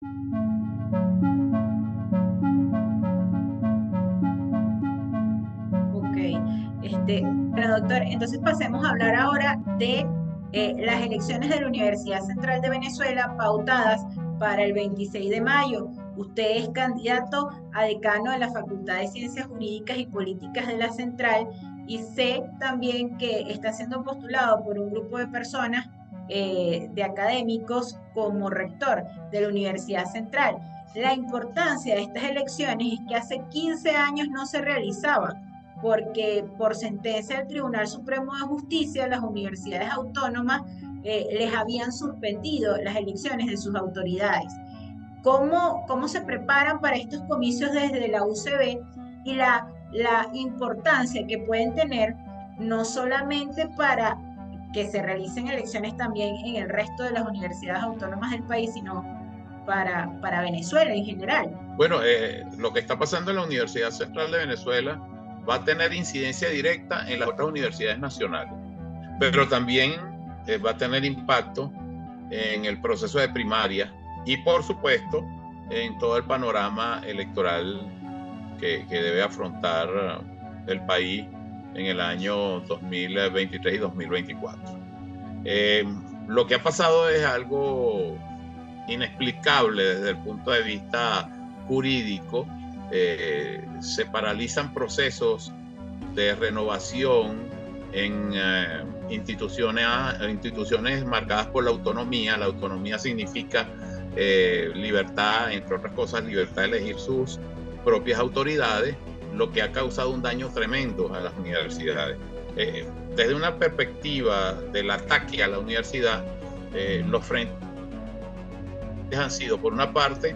Ok, bueno, doctor, entonces pasemos a hablar ahora de las elecciones de la Universidad Central de Venezuela pautadas para el 26 de mayo. Usted es candidato a decano de la Facultad de Ciencias Jurídicas y Políticas de la Central y sé también que está siendo postulado por un grupo de personas, de académicos, como rector de la Universidad Central. La importancia de estas elecciones es que hace 15 años no se realizaban porque por sentencia del Tribunal Supremo de Justicia las universidades autónomas les habían suspendido las elecciones de sus autoridades. ¿Cómo se preparan para estos comicios desde la UCB y la importancia que pueden tener no solamente para que se realicen elecciones también en el resto de las universidades autónomas del país, sino para Venezuela en general? Bueno, lo que está pasando en la Universidad Central de Venezuela va a tener incidencia directa en las otras universidades nacionales, pero también va a tener impacto en el proceso de primaria y, por supuesto, en todo el panorama electoral que debe afrontar el país en el año 2023 y 2024. Eh, lo que ha pasado es algo inexplicable desde el punto de vista jurídico. Se paralizan procesos de renovación en instituciones marcadas por la autonomía. La autonomía significa libertad, entre otras cosas, libertad de elegir sus propias autoridades, lo que ha causado un daño tremendo a las universidades. Desde una perspectiva del ataque a la universidad, los frentes han sido, por una parte,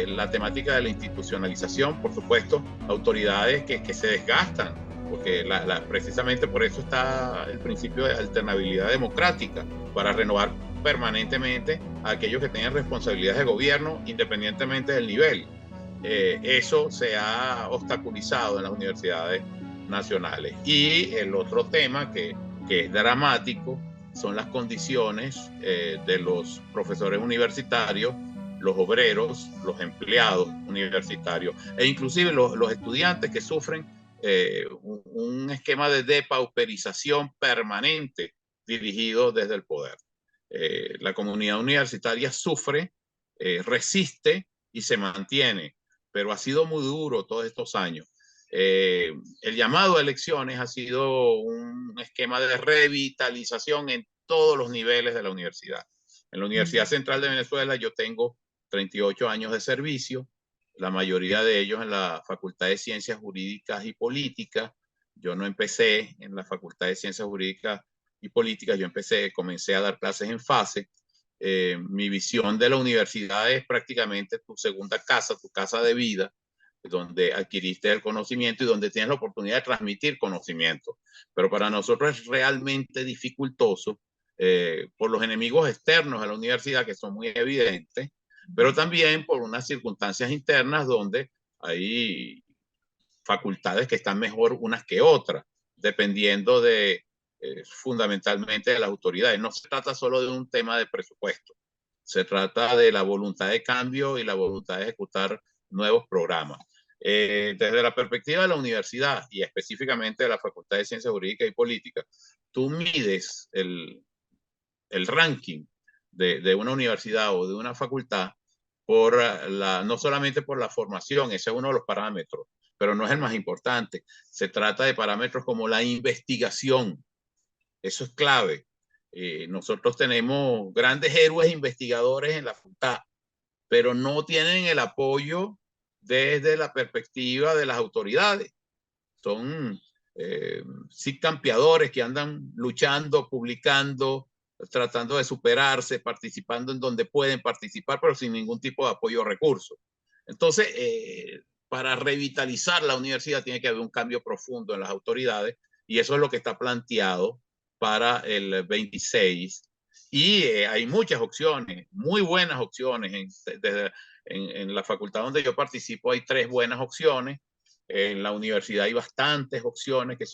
la temática de la institucionalización, por supuesto, autoridades que se desgastan, porque precisamente por eso está el principio de alternabilidad democrática, para renovar permanentemente a aquellos que tengan responsabilidades de gobierno, independientemente del nivel. Eso se ha obstaculizado en las universidades nacionales. Y el otro tema que es dramático son las condiciones de los profesores universitarios, los obreros, los empleados universitarios e inclusive los estudiantes que sufren un esquema de depauperización permanente dirigido desde el poder. La comunidad universitaria sufre, resiste y se mantiene, pero ha sido muy duro todos estos años. El llamado a elecciones ha sido un esquema de revitalización en todos los niveles de la universidad. En la Universidad Central de Venezuela yo tengo 38 años de servicio, la mayoría de ellos en la Facultad de Ciencias Jurídicas y Políticas. Yo no empecé en la Facultad de Ciencias Jurídicas y Políticas, comencé a dar clases en fase. Mi visión de la universidad es prácticamente tu segunda casa, tu casa de vida, donde adquiriste el conocimiento y donde tienes la oportunidad de transmitir conocimiento. Pero para nosotros es realmente dificultoso por los enemigos externos a la universidad, que son muy evidentes, pero también por unas circunstancias internas donde hay facultades que están mejor unas que otras, dependiendo fundamentalmente de las autoridades. No se trata solo de un tema de presupuesto, se trata de la voluntad de cambio y la voluntad de ejecutar nuevos programas. Desde la perspectiva de la universidad y específicamente de la Facultad de Ciencias Jurídicas y Políticas, tú mides el ranking de una universidad o de una facultad no solamente por la formación, ese es uno de los parámetros, pero no es el más importante. Se trata de parámetros como la investigación. Eso es clave. Nosotros tenemos grandes héroes investigadores en la facultad, pero no tienen el apoyo desde la perspectiva de las autoridades. Son sí campeadores que andan luchando, publicando, tratando de superarse, participando en donde pueden participar, pero sin ningún tipo de apoyo o recursos. Entonces, para revitalizar la universidad tiene que haber un cambio profundo en las autoridades y eso es lo que está planteado para el 26. Y hay muchas opciones, muy buenas opciones. En la facultad donde yo participo hay 3 buenas opciones. En la universidad hay bastantes opciones que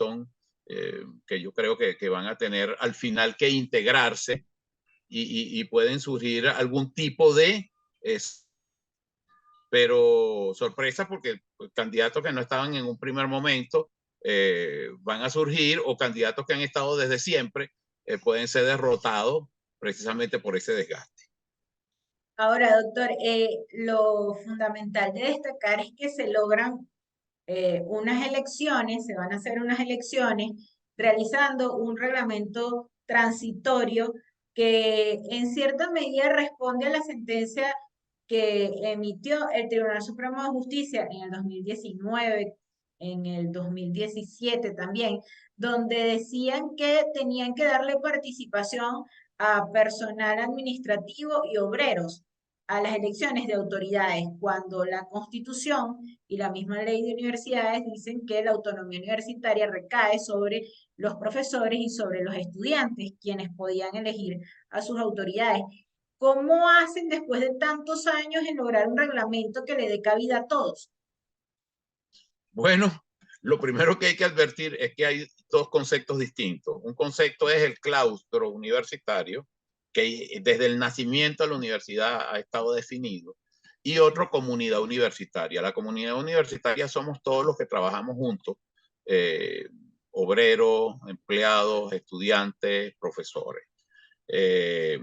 yo creo que van a tener al final que integrarse y pueden surgir algún tipo de pero sorpresa porque candidatos que no estaban en un primer momento van a surgir, o candidatos que han estado desde siempre pueden ser derrotados precisamente por ese desgaste. Ahora, doctor, lo fundamental de destacar es que se logran unas elecciones, se van a hacer unas elecciones realizando un reglamento transitorio que en cierta medida responde a la sentencia que emitió el Tribunal Supremo de Justicia en el 2019, en el 2017 también, donde decían que tenían que darle participación a personal administrativo y obreros a las elecciones de autoridades, cuando la Constitución y la misma ley de universidades dicen que la autonomía universitaria recae sobre los profesores y sobre los estudiantes, quienes podían elegir a sus autoridades. ¿Cómo hacen después de tantos años en lograr un reglamento que le dé cabida a todos? Bueno, lo primero que hay que advertir es que hay dos conceptos distintos. Un concepto es el claustro universitario, que desde el nacimiento de la universidad ha estado definido, y otro, comunidad universitaria. La comunidad universitaria somos todos los que trabajamos juntos, obreros, empleados, estudiantes, profesores. Eh,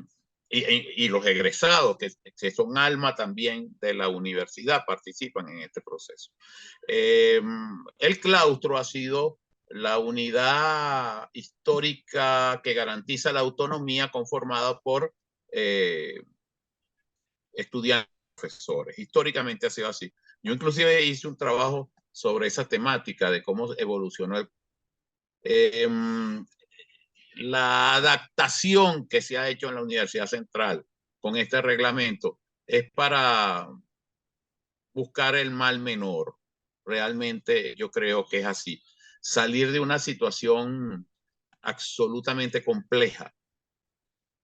y los egresados, que son alma también de la universidad, participan en este proceso. El claustro ha sido la unidad histórica que garantiza la autonomía, conformada por estudiantes y profesores. Históricamente ha sido así. Yo inclusive hice un trabajo sobre esa temática de cómo evolucionó la adaptación que se ha hecho en la Universidad Central con este reglamento es para buscar el mal menor. Realmente yo creo que es así. Salir de una situación absolutamente compleja,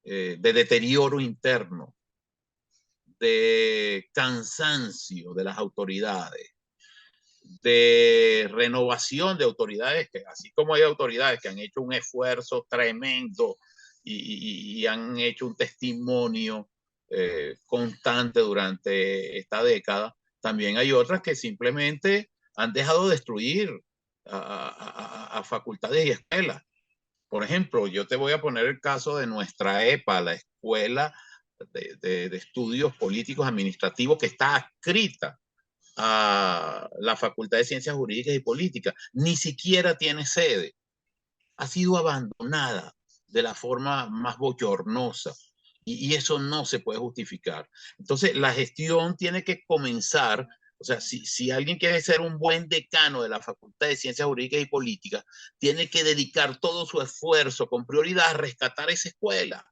de deterioro interno, de cansancio de las autoridades, de renovación de autoridades, que así como hay autoridades que han hecho un esfuerzo tremendo y han hecho un testimonio constante durante esta década, también hay otras que simplemente han dejado destruir a facultades y escuelas. Por ejemplo, yo te voy a poner el caso de nuestra EPA, la Escuela de Estudios Políticos Administrativos, que está adscrita a la Facultad de Ciencias Jurídicas y Políticas. Ni siquiera tiene sede. Ha sido abandonada de la forma más bochornosa, y eso no se puede justificar. Entonces, la gestión tiene que comenzar. O sea, si alguien quiere ser un buen decano de la Facultad de Ciencias Jurídicas y Políticas, tiene que dedicar todo su esfuerzo con prioridad a rescatar esa escuela,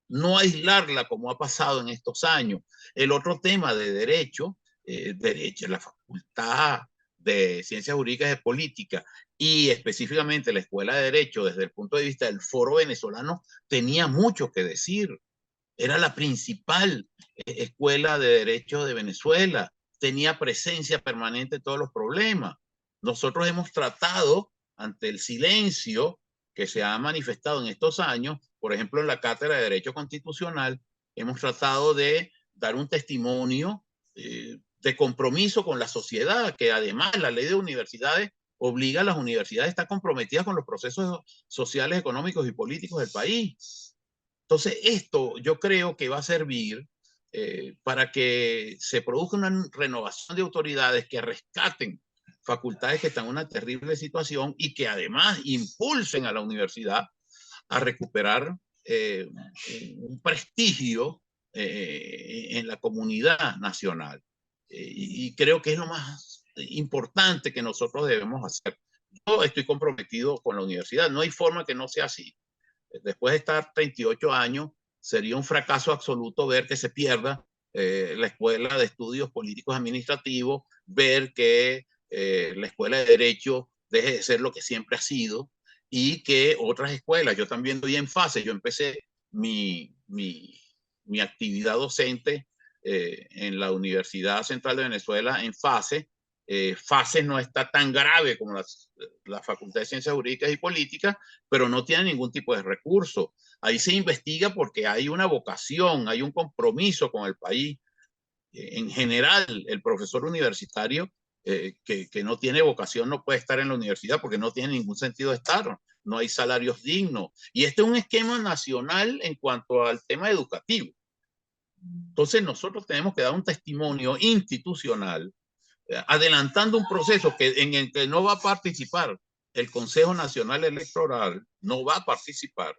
no aislarla como ha pasado en estos años. El otro tema de derecho, la Facultad de Ciencias Jurídicas y Política, y específicamente la Escuela de Derecho, desde el punto de vista del foro venezolano, tenía mucho que decir. Era la principal escuela de derecho de Venezuela, tenía presencia permanente en todos los problemas. Nosotros hemos tratado, ante el silencio que se ha manifestado en estos años, por ejemplo, en la Cátedra de Derecho Constitucional, hemos tratado de dar un testimonio de compromiso con la sociedad, que además la ley de universidades obliga a las universidades a estar comprometidas con los procesos sociales, económicos y políticos del país. Entonces, esto yo creo que va a servir para que se produzca una renovación de autoridades que rescaten facultades que están en una terrible situación, y que además impulsen a la universidad a recuperar un prestigio en la comunidad nacional. Y creo que es lo más importante que nosotros debemos hacer. Yo estoy comprometido con la universidad, no hay forma que no sea así. Después de estar 38 años, sería un fracaso absoluto ver que se pierda la Escuela de Estudios Políticos Administrativos, ver que la Escuela de Derecho deje de ser lo que siempre ha sido, y que otras escuelas, yo también doy en fase, yo empecé mi actividad docente en la Universidad Central de Venezuela en fase. Fase no está tan grave como la Facultad de Ciencias Jurídicas y Políticas, pero no tiene ningún tipo de recurso. Ahí se investiga porque hay una vocación, hay un compromiso con el país. En general, el profesor universitario que no tiene vocación no puede estar en la universidad porque no tiene ningún sentido de estar, no hay salarios dignos. Y este es un esquema nacional en cuanto al tema educativo. Entonces nosotros tenemos que dar un testimonio institucional, adelantando un proceso en el que no va a participar el Consejo Nacional Electoral, no va a participar.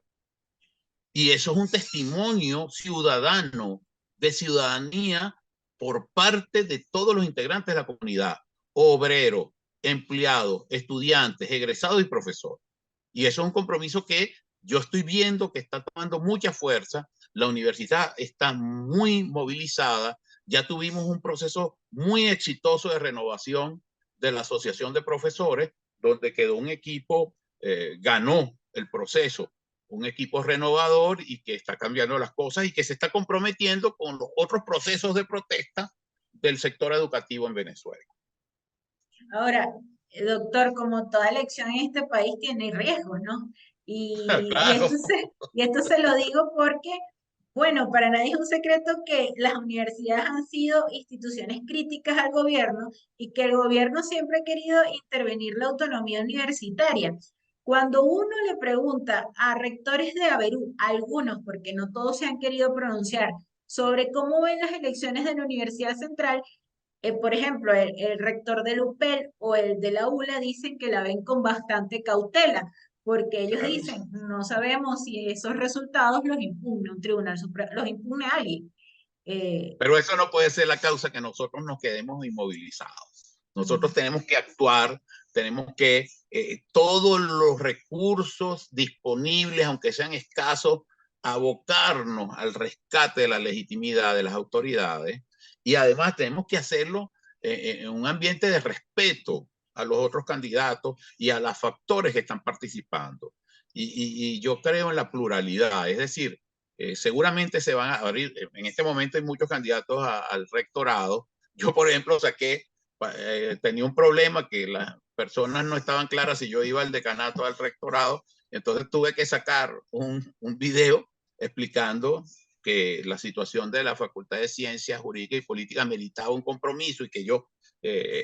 Y eso es un testimonio ciudadano, de ciudadanía por parte de todos los integrantes de la comunidad, obreros, empleados, estudiantes, egresados y profesores. Y eso es un compromiso que yo estoy viendo que está tomando mucha fuerza. La universidad está muy movilizada. Ya tuvimos un proceso muy exitoso de renovación de la Asociación de Profesores, donde quedó un equipo, ganó el proceso, un equipo renovador y que está cambiando las cosas y que se está comprometiendo con los otros procesos de protesta del sector educativo en Venezuela. Ahora, doctor, como toda elección en este país tiene riesgos, ¿no? Claro. Y esto se lo digo porque, bueno, para nadie es un secreto que las universidades han sido instituciones críticas al gobierno y que el gobierno siempre ha querido intervenir la autonomía universitaria. Cuando uno le pregunta a rectores de Averú, algunos, porque no todos se han querido pronunciar, sobre cómo ven las elecciones de la Universidad Central, por ejemplo, el rector del UPEL o el de la ULA dicen que la ven con bastante cautela, porque ellos Claro. dicen, no sabemos si esos resultados los impugna un tribunal supremo, los impugna alguien. Pero eso no puede ser la causa que nosotros nos quedemos inmovilizados. Nosotros tenemos que actuar, tenemos que todos los recursos disponibles, aunque sean escasos, abocarnos al rescate de la legitimidad de las autoridades y además tenemos que hacerlo en un ambiente de respeto a los otros candidatos y a los factores que están participando. Y yo creo en la pluralidad, es decir, seguramente se van a abrir, en este momento hay muchos candidatos al rectorado. Yo, por ejemplo, tenía un problema que las personas no estaban claras si yo iba al decanato o al rectorado, entonces tuve que sacar un video explicando que la situación de la Facultad de Ciencias Jurídicas y Políticas meritaba un compromiso y que yo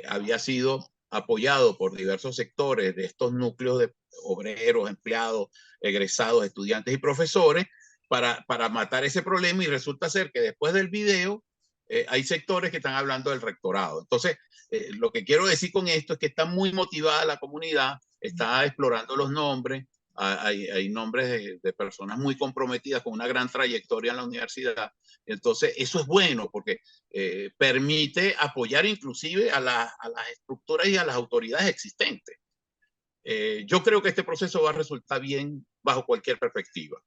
había sido apoyado por diversos sectores de estos núcleos de obreros, empleados, egresados, estudiantes y profesores para matar ese problema y resulta ser que después del video hay sectores que están hablando del rectorado. Entonces, lo que quiero decir con esto es que está muy motivada la comunidad, está explorando los nombres, hay nombres de personas muy comprometidas con una gran trayectoria en la universidad. Entonces, eso es bueno porque permite apoyar inclusive a las estructuras y a las autoridades existentes. Yo creo que este proceso va a resultar bien bajo cualquier perspectiva.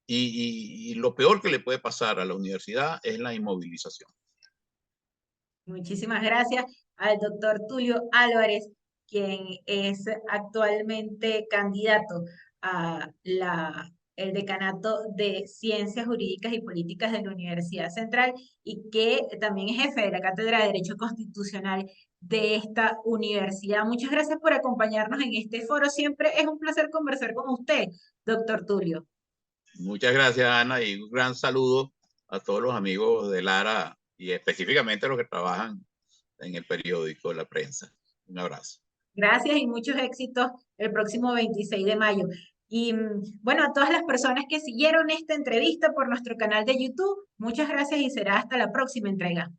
Y lo peor que le puede pasar a la universidad es la inmovilización. Muchísimas gracias al doctor Tulio Álvarez, quien es actualmente candidato a el decanato de Ciencias Jurídicas y Políticas de la Universidad Central y que también es jefe de la Cátedra de Derecho Constitucional de esta universidad. Muchas gracias por acompañarnos en este foro. Siempre es un placer conversar con usted, doctor Tulio. Muchas gracias, Ana, y un gran saludo a todos los amigos de Lara y específicamente a los que trabajan en el periódico, en la prensa. Un abrazo. Gracias y muchos éxitos el próximo 26 de mayo. Y bueno, a todas las personas que siguieron esta entrevista por nuestro canal de YouTube, muchas gracias y será hasta la próxima entrega.